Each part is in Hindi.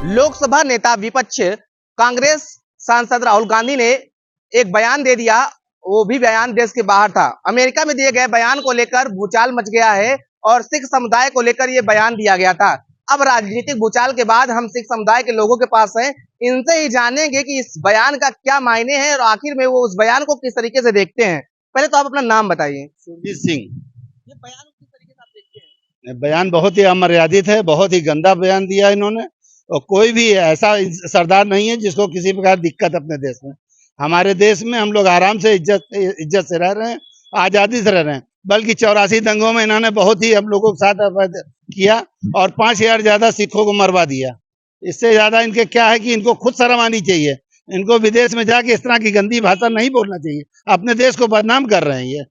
लोकसभा नेता विपक्ष कांग्रेस सांसद राहुल गांधी ने एक बयान दे दिया। वो भी बयान देश के बाहर था। अमेरिका में दिए गए बयान को लेकर भूचाल मच गया है और सिख समुदाय को लेकर ये बयान दिया गया था। अब राजनीतिक भूचाल के बाद हम सिख समुदाय के लोगों के पास हैं, इनसे ही जानेंगे कि इस बयान का क्या मायने हैं और आखिर में वो उस बयान को किस तरीके से देखते हैं। पहले तो आप अपना नाम बताइए। सुरजीत सिंह। ये बयान किस तरीके से आप देखते हैं? बयान बहुत ही अमर्यादित है, बहुत ही गंदा बयान दिया इन्होंने। और कोई भी ऐसा सरदार नहीं है जिसको किसी प्रकार दिक्कत अपने देश में। हमारे देश में हम लोग आराम से इज्जत से रह रहे हैं, आजादी से रह रहे हैं। बल्कि 84 दंगों में इन्होंने बहुत ही हम लोगों के साथ किया और 5,000 ज्यादा सिखों को मरवा दिया। इससे ज्यादा इनके क्या है कि इनको खुद शर्म आनी चाहिए। इनको विदेश में जाके इस तरह की गंदी भाषा नहीं बोलना चाहिए। अपने देश को बदनाम कर रहे हैं ये।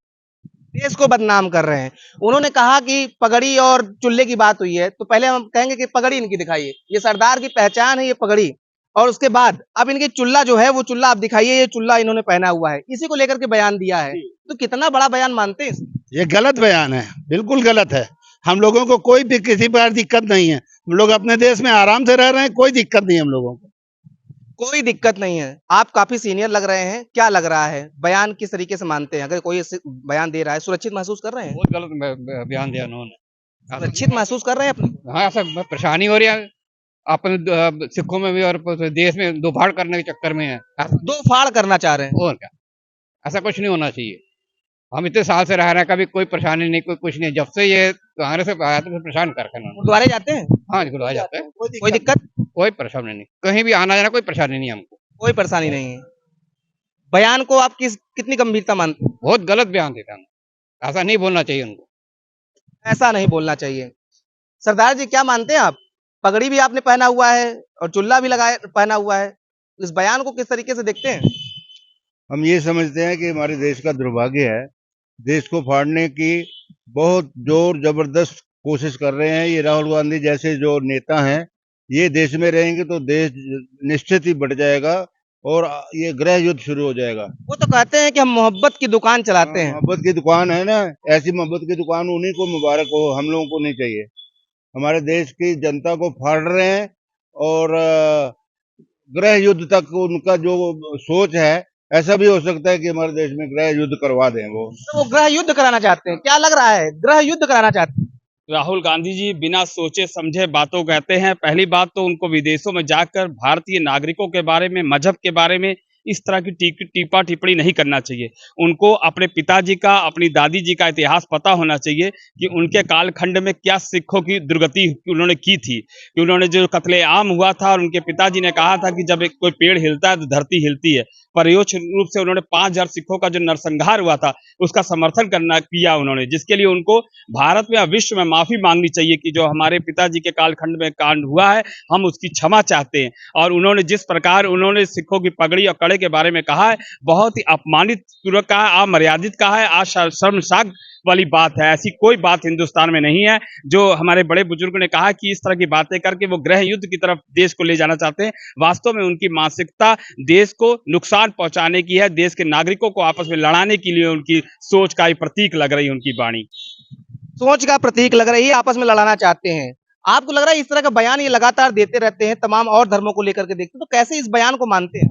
देश को बदनाम कर रहे हैं। उन्होंने कहा कि पगड़ी और चुल्ले की बात हुई है, तो पहले हम कहेंगे कि पगड़ी इनकी दिखाइए। ये सरदार की पहचान है, ये पगड़ी। और उसके बाद अब इनकी चुल्ला जो है वो चुल्ला आप दिखाइए। ये चुल्ला इन्होंने पहना हुआ है, इसी को लेकर के बयान दिया है। तो कितना बड़ा बयान मानते हैं? ये गलत बयान है, बिल्कुल गलत है। हम लोगों को कोई भी किसी प्रकार दिक्कत नहीं है। हम लोग अपने देश में आराम से रह रहे हैं, कोई दिक्कत नहीं हम लोगों को। कोई दिक्कत नहीं है। आप काफी सीनियर लग रहे हैं, क्या लग रहा है? बयान किस तरीके से मानते हैं? अगर कोई ऐसे बयान दे रहा है, सुरक्षित महसूस कर रहे हैं? बहुत गलत बयान दिया उन्होंने। सुरक्षित महसूस कर रहे हैं अपने? हाँ, ऐसा परेशानी हो रही है अपने सिखों में भी और देश में दो फाड़ करने के चक्कर में है। दो फाड़ करना चाह रहे हैं? और क्या, ऐसा कुछ नहीं होना चाहिए। हम इतने साल से रह रहे हैं, कभी कोई परेशानी नहीं, कोई कुछ नहीं। जब से ये कांग्रेस से आया तो परेशान करके उन्होंने। गुरुद्वारे जाते हैं? हाँ, गुरुद्वारे जाते हैं। कोई दिक्कत? कोई परेशानी नहीं, कहीं भी आना जाना कोई परेशानी नहीं हमको। कोई परेशानी नहीं है। बयान को आप कितनी गंभीरता मानते हैं? बहुत गलत बयान देता है, ऐसा नहीं बोलना चाहिए उनको। ऐसा नहीं बोलना चाहिए। सरदार जी, क्या मानते हैं आप? पगड़ी भी आपने पहना हुआ है और चुल्ला भी लगाए पहना हुआ है। इस बयान को किस तरीके से देखते हैं? हम ये समझते हैं कि हमारे देश का दुर्भाग्य है। देश को फाड़ने की बहुत जोर जबरदस्त कोशिश कर रहे हैं ये राहुल गांधी जैसे जो नेता हैं। ये देश में रहेंगे तो देश निश्चित ही बढ़ जाएगा और ये गृह युद्ध शुरू हो जाएगा। वो तो कहते हैं कि हम मोहब्बत की दुकान चलाते हैं। मोहब्बत की दुकान है ना, ऐसी मोहब्बत की दुकान उन्हीं को मुबारक हो, हम लोगों को नहीं चाहिए। हमारे देश की जनता को फाड़ रहे हैं और गृह युद्ध तक उनका जो सोच है, ऐसा भी हो सकता है कि हमारे देश में गृह युद्ध करवा दें वो। तो वो गृह युद्ध कराना चाहते हैं, क्या लग रहा है? गृह युद्ध कराना चाहते हैं। राहुल गांधी जी बिना सोचे समझे बातों कहते हैं। पहली बात तो उनको विदेशों में जाकर भारतीय नागरिकों के बारे में, मजहब के बारे में इस तरह की टीपा टिप्पणी नहीं करना चाहिए। उनको अपने पिताजी का, अपनी दादी जी का इतिहास पता होना चाहिए कि उनके कालखंड में क्या सिखों की दुर्गति उन्होंने की थी। कि उन्होंने जो कत्लेआम हुआ था और उनके पिताजी ने कहा था कि जब कोई पेड़ हिलता है तो धरती हिलती है। परोक्ष रूप से उन्होंने 5,000 सिखों का जो नरसंहार हुआ था उसका समर्थन किया उन्होंने, जिसके लिए उनको भारत में और विश्व में माफी मांगनी चाहिए कि जो हमारे पिताजी के कालखंड में कांड हुआ है हम उसकी क्षमा चाहते हैं। और उन्होंने जिस प्रकार उन्होंने सिखों की पगड़ी और कड़े के बारे में कहा है, बहुत ही अपमानित पूर्वक कहा है, अमर्यादित कहा है, शर्मसार वाली बात है। ऐसी कोई बात हिंदुस्तान में नहीं है। जो हमारे बड़े बुजुर्ग ने कहा कि इस तरह की बातें करके वो गृह युद्ध की तरफ देश को ले जाना चाहते हैं। वास्तव में उनकी मानसिकता देश को नुकसान पहुंचाने की है, देश के नागरिकों को आपस में लड़ाने के लिए उनकी सोच का ही प्रतीक लग रही है। उनकी वाणी सोच का प्रतीक लग रही है, आपस में लड़ाना चाहते हैं। आपको लग रहा है इस तरह का बयान ये लगातार देते रहते हैं, तमाम और धर्मों को लेकर के देखते हैं, तो कैसे इस बयान को मानते हैं?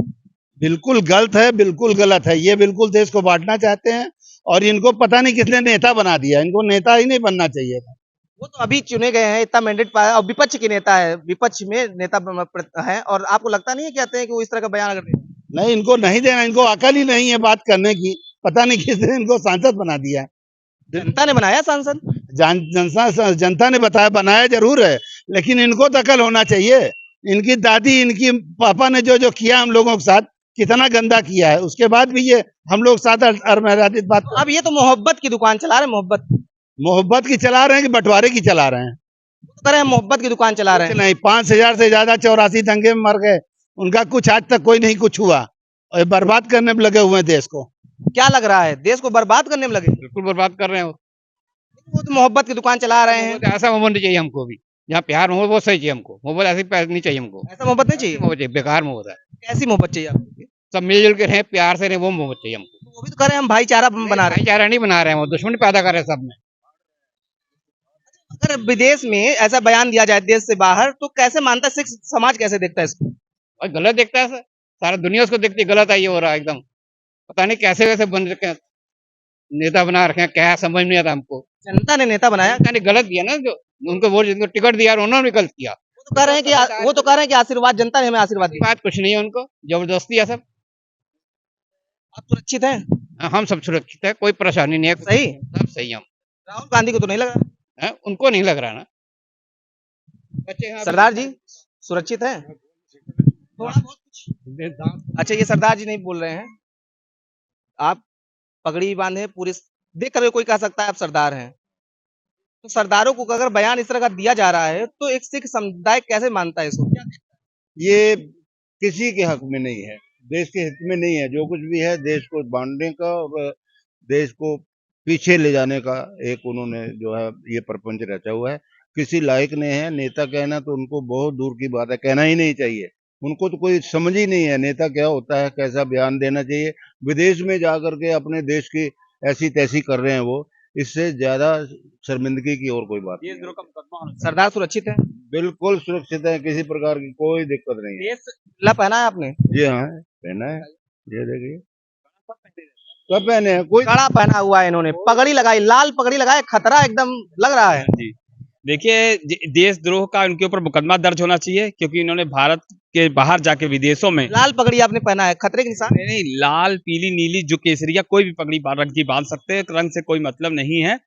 बिल्कुल गलत है, बिल्कुल गलत है। ये बिल्कुल देश को बांटना चाहते हैं और इनको पता नहीं किसने नेता बना दिया। इनको नेता ही नहीं बनना चाहिए था। वो तो अभी चुने गए हैं, इतना मैंडेट पाया और विपक्ष के नेता है, विपक्ष में नेता है। और आपको लगता नहीं है कहते हैं कि वो इस तरह का बयान अगर नहीं, इनको नहीं देना। इनको अकल ही नहीं है बात करने की। पता नहीं किसने इनको सांसद बना दिया। जनता ने बनाया सांसद? जनता ने बताया, बनाया जरूर है, लेकिन इनको तो अकल होना चाहिए। इनकी दादी, इनकी पापा ने जो जो किया हम लोगों के साथ, कितना गंदा किया है, उसके बाद भी ये हम लोग साथ अमर्यादित बात। अब ये तो मोहब्बत की दुकान चला रहे हैं। मोहब्बत की चला रहे हैं कि बंटवारे की चला रहे हैं? तो कह रहे हैं मोहब्बत की दुकान चला रहे हैं। नहीं, 5,000 से ज्यादा 84 दंगे में मर गए, उनका कुछ आज तक कोई नहीं कुछ हुआ और बर्बाद करने में लगे हुए हैं देश को। क्या लग रहा है? देश को बर्बाद करने में लगे? बिल्कुल बर्बाद कर रहे हैं वो तो मोहब्बत की दुकान चला रहे हैं। ऐसा मोहब्बत नहीं चाहिए हमको भी। जहाँ प्यार मोहब्बत वो सही चाहिए हमको। मोहब्बत ऐसी नहीं चाहिए हमको। ऐसा मोहब्बत नहीं चाहिए? मोहब्बत चाहिए, बेकार मोहब्बत है। कैसी मोहब्बत चाहिए आपको? सब मिलजुल के रहें, प्यार से रहें, वो मोहब्बत चाहिए हमको। वो भी तो कह रहे हैं हम भाईचारा बना रहे हैं। भाईचारा नहीं बना रहे हैं, वो दुश्मनी पैदा कर रहे हैं सब में। अगर विदेश में ऐसा बयान दिया जाए देश से बाहर तो कैसे मानता है सिख समाज, कैसे देखता है इसको? और गलत देखता है सर, सारा दुनिया उसको देखती है, गलत है ये हो रहा है एकदम। पता नहीं कैसे कैसे बन रखे हैं, नेता बना रखे हैं, क्या समझ नहीं आता हमको। जनता ने नेता बनाया। जनता ने गलत दिया ना, जो उनको वोट, जिनको टिकट दिया उन्होंने भी गलत किया। वो तो कह रहे हैं कि आशीर्वाद, जनता ने हमें आशीर्वाद दिया। बात कुछ नहीं है, उनको जबरदस्ती है सब। आप सुरक्षित हैं? हाँ, हम सब सुरक्षित है, कोई परेशानी नहीं है। सही? सब सही है हम। राहुल गांधी को तो नहीं लग रहा। हैं? उनको नहीं लग रहा ना। बच्चे यहाँ सरदार जी सुरक्षित है? थोड़ा बहुत कुछ। अच्छा, ये सरदार जी नहीं बोल रहे हैं, आप पगड़ी बांधे पूरे, देख कर कोई कह सकता है आप सरदार हैं। तो सरदारों को अगर बयान इस तरह का दिया जा रहा है तो एक सिख समुदाय कैसे मानता है इसको? ये किसी के हक में नहीं है, देश के हित में नहीं है। जो कुछ भी है देश को बांटने का और देश को पीछे ले जाने का एक उन्होंने जो है ये प्रपंच रचा हुआ है। किसी लायक नहीं है नेता कहना, तो उनको बहुत दूर की बात है, कहना ही नहीं चाहिए। उनको तो कोई समझ ही नहीं है नेता क्या होता है, कैसा बयान देना चाहिए। विदेश में जा करके अपने देश की ऐसी तैसी कर रहे हैं वो, इससे ज्यादा शर्मिंदगी की और कोई बात नहीं है। सरदार सुरक्षित है? बिल्कुल सुरक्षित है, किसी प्रकार की कोई दिक्कत नहीं है। ला पहना है आपने? जी हाँ, पहना है, ये देखिए सब पहने हैं। कोई कड़ा पहना हुआ है इन्होंने, पगड़ी लगाई, लाल पगड़ी लगाए, खतरा एकदम लग रहा है। जी देखिए, देशद्रोह का उनके ऊपर मुकदमा दर्ज होना चाहिए, क्योंकि इन्होंने भारत के बाहर जाके विदेशों में लाल पगड़ी आपने पहना है, खतरे के निशान? नहीं, लाल पीली नीली जो केसरिया कोई भी पगड़ी रंग की बांध सकते हैं, रंग से कोई मतलब नहीं है।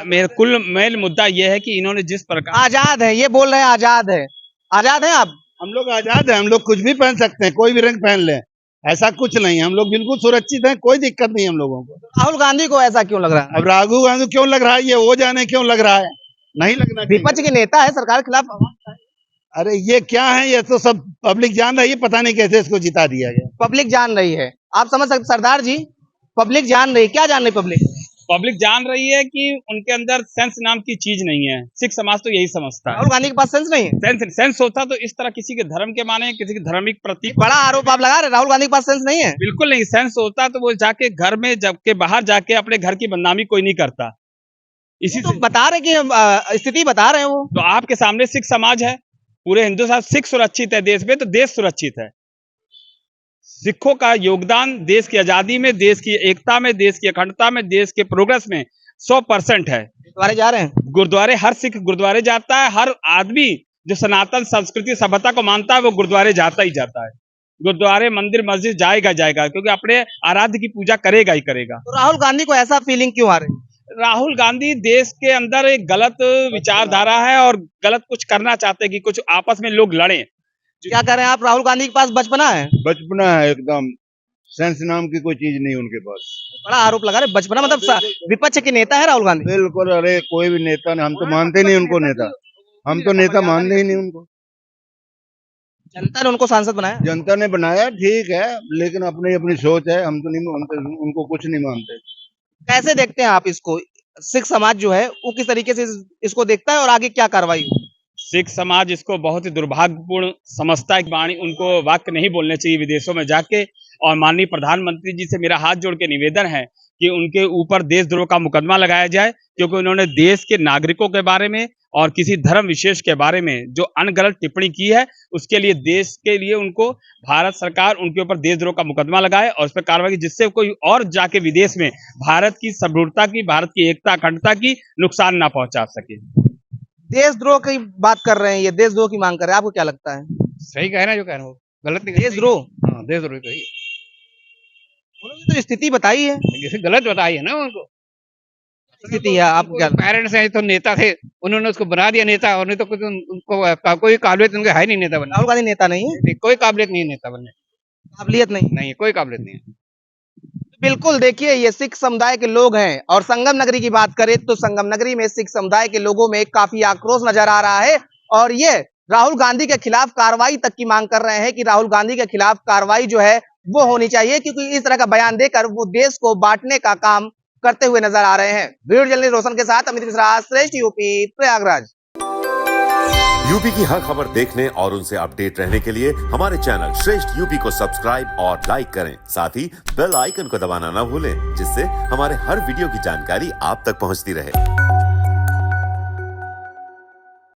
मेरा मेन मुद्दा यह है कि इन्होंने जिस प्रकार आजाद है, ये बोल रहे हैं आजाद है। आजाद है आप? हम लोग आजाद है, हम लोग कुछ भी पहन सकते हैं, कोई भी रंग पहन ले, ऐसा कुछ नहीं है। हम लोग बिल्कुल सुरक्षित हैं, कोई दिक्कत नहीं हम लोगों को। राहुल गांधी को ऐसा क्यों लग रहा है? अब राहुल गांधी क्यों लग रहा है, ये वो जाने क्यों लग रहा है, नहीं लगना चाहिए। विपक्ष के नेता है, सरकार के खिलाफ आवाज। अरे ये क्या है, ये तो सब पब्लिक जान रही है, पता नहीं कैसे इसको जिता दिया गया। पब्लिक जान रही है, आप समझ सकते सरदार जी, पब्लिक जान रही, क्या जान रही पब्लिक जान रही है कि उनके अंदर सेंस नाम की चीज नहीं है। सिख समाज तो यही समझता है। राहुल गांधी के पास सेंस नहीं है? सेंस होता तो इस तरह किसी के धर्म के माने, किसी के धार्मिक प्रतीक। बड़ा आरोप आप लगा रहे, राहुल गांधी के पास सेंस नहीं है? बिल्कुल नहीं, सेंस होता तो वो जाके घर में, जबकि बाहर जाके अपने घर की बदनामी कोई नहीं करता। इसी तो बता रहे कि स्थिति बता रहे हैं वो। तो आपके सामने सिख समाज है, पूरे हिंदुस्तान सिख सुरक्षित है देश में, तो देश सुरक्षित है। सिखों का योगदान देश की आजादी में, देश की एकता में, देश की अखंडता में, देश के प्रोग्रेस में 100% है। गुरुद्वारे जा रहे हैं? गुरुद्वारे, हर सिख गुरुद्वारे जाता है। हर आदमी जो सनातन संस्कृति सभ्यता को मानता है वो गुरुद्वारे जाता ही जाता है। गुरुद्वारे, मंदिर, मस्जिद जाएगा जाएगा, क्योंकि अपने आराध्य की पूजा करेगा ही करेगा। तो राहुल गांधी को ऐसा फीलिंग क्यों आ रही है? राहुल गांधी देश के अंदर एक गलत विचारधारा है और गलत कुछ करना चाहते हैं कि कुछ आपस में लोग लड़े। क्या कह रहे हैं आप, राहुल गांधी के पास बचपना है? बचपना है एकदम, सेंस नाम की कोई चीज नहीं उनके पास। बड़ा आरोप लगा रहे, बचपना मतलब विपक्ष के नेता है राहुल गांधी? बिल्कुल, अरे कोई भी नेता नहीं, हम तो मानते नहीं उनको नेता, हम तो नेता मानते ही नहीं उनको। जनता ने उनको सांसद बनाया? जनता ने बनाया, ठीक है, लेकिन अपनी अपनी सोच है, हम तो नहीं, हम तो उनको कुछ नहीं मानते। कैसे देखते हैं आप इसको, सिख समाज जो है वो किस तरीके से इसको देखता है और आगे क्या कार्रवाई हो? सिख समाज इसको बहुत ही दुर्भाग्यपूर्ण समझता है। वाणी, उनको वाक्य नहीं बोलने चाहिए विदेशों में जाके। और माननीय प्रधानमंत्री जी से मेरा हाथ जोड़ के निवेदन है कि उनके ऊपर देशद्रोह का मुकदमा लगाया जाए, क्योंकि उन्होंने देश के नागरिकों के बारे में और किसी धर्म विशेष के बारे में जो अनगलत टिप्पणी की है, उसके लिए देश के लिए उनको भारत सरकार उनके ऊपर देशद्रोह का मुकदमा लगाए और उस पर कार्रवाई की, जिससे कोई और जाके विदेश में भारत की समरूपता की, भारत की एकता अखंडता की नुकसान ना पहुंचा सके। देशद्रोह की बात कर रहे हैं, ये देशद्रोह की मांग कर रहे हैं, आपको क्या लगता है? सही कह रहे हैं, जो कह रहे हैं वो गलत नहीं। देशद्रोह? हाँ, देशद्रोह तो ही उन्होंने तो स्थिति बताई है। जैसे गलत बताई है ना उनको। स्थिति है, आपको क्या? पेरेंट्स हैं तो नेता थे, उन्होंने उसको बना दिया नेता, और नहीं तो कुछ उनको कोई काबिलियत उनके है नहीं नेता बनने। राहुल गांधी नेता नहीं है? कोई काबिलियत नहीं है नेता बनने, काबिलियत नहीं? नहीं, कोई काबिलियत नहीं है। बिल्कुल, देखिए ये सिख समुदाय के लोग हैं और संगम नगरी की बात करें तो संगम नगरी में सिख समुदाय के लोगों में काफी आक्रोश नजर आ रहा है और ये राहुल गांधी के खिलाफ कार्रवाई तक की मांग कर रहे हैं कि राहुल गांधी के खिलाफ कार्रवाई जो है वो होनी चाहिए, क्योंकि इस तरह का बयान देकर वो देश को बांटने का काम करते हुए नजर आ रहे हैं। वीडियो जर्नलिस्ट रोशन के साथ अमित मिश्रा, श्रेष्ठ यूपी, प्रयागराज। यूपी की हर खबर देखने और उनसे अपडेट रहने के लिए हमारे चैनल श्रेष्ठ यूपी को सब्सक्राइब और लाइक करें। साथ ही बेल आइकन को दबाना ना भूलें, जिससे हमारे हर वीडियो की जानकारी आप तक पहुंचती रहे।